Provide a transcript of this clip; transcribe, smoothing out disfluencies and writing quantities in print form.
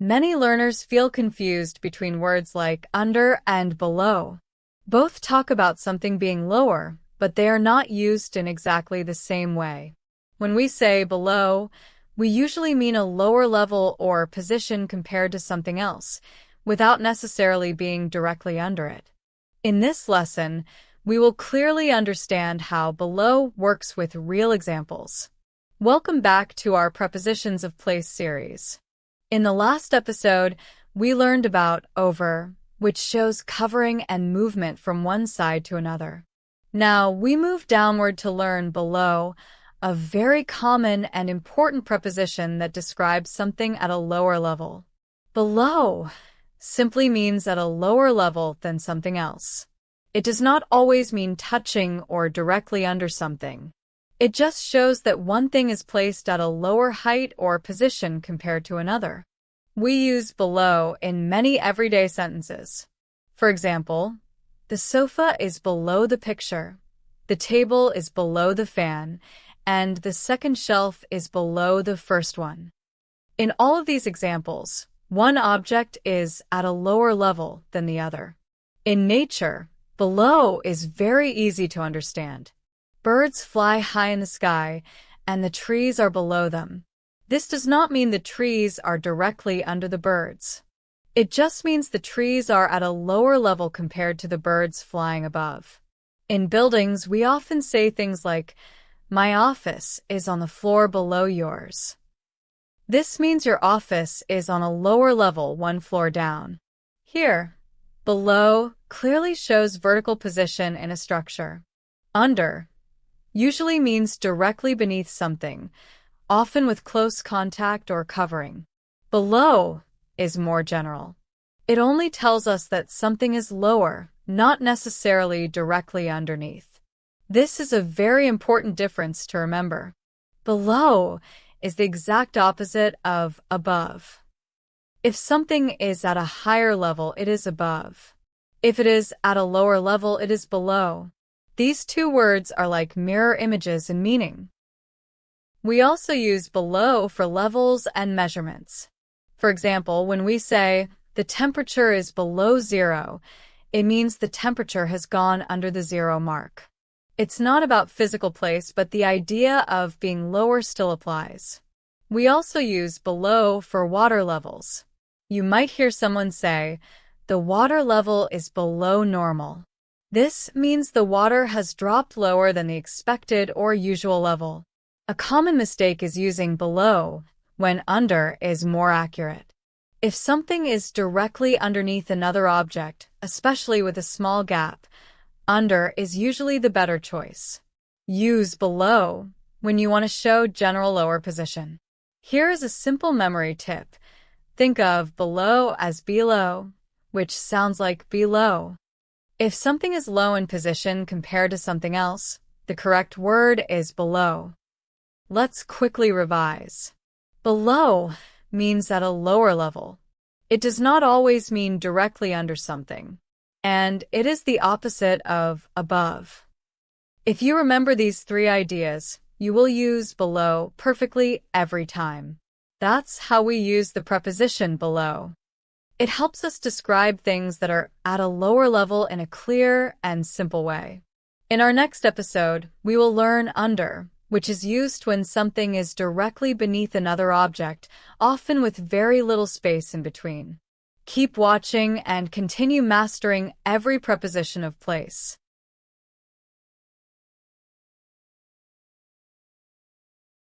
Many learners feel confused between words like under and below. Both talk about something being lower, but they are not used in exactly the same way. When we say below, we usually mean a lower level or position compared to something else, without necessarily being directly under it. In this lesson, we will clearly understand how below works with real examples. Welcome back to our Prepositions of Place series. In the last episode, we learned about over, which shows covering and movement from one side to another. Now, we move downward to learn below, a very common and important preposition that describes something at a lower level. Below simply means at a lower level than something else. It does not always mean touching or directly under something. It just shows that one thing is placed at a lower height or position compared to another. We use below in many everyday sentences. For example, the sofa is below the picture, the table is below the fan, and the second shelf is below the first one. In all of these examples, one object is at a lower level than the other. In nature, below is very easy to understand. Birds fly high in the sky, and the trees are below them. This does not mean the trees are directly under the birds. It just means the trees are at a lower level compared to the birds flying above. In buildings, we often say things like, "My office is on the floor below yours." This means your office is on a lower level one floor down. Here, below clearly shows vertical position in a structure. Under usually means directly beneath something, often with close contact or covering. Below is more general. It only tells us that something is lower, not necessarily directly underneath. This is a very important difference to remember. Below is the exact opposite of above. If something is at a higher level, it is above. If it is at a lower level, it is below. These two words are like mirror images in meaning. We also use below for levels and measurements. For example, when we say, "The temperature is below zero," it means the temperature has gone under the zero mark. It's not about physical place, but the idea of being lower still applies. We also use below for water levels. You might hear someone say, "The water level is below normal." This means the water has dropped lower than the expected or usual level. A common mistake is using below when under is more accurate. If something is directly underneath another object, especially with a small gap, under is usually the better choice. Use below when you want to show general lower position. Here is a simple memory tip. Think of below as below, which sounds like below. If something is low in position compared to something else, the correct word is below. Let's quickly revise. Below means at a lower level. It does not always mean directly under something. And it is the opposite of above. If you remember these three ideas, you will use below perfectly every time. That's how we use the preposition below. It helps us describe things that are at a lower level in a clear and simple way. In our next episode, we will learn under, which is used when something is directly beneath another object, often with very little space in between. Keep watching and continue mastering every preposition of place.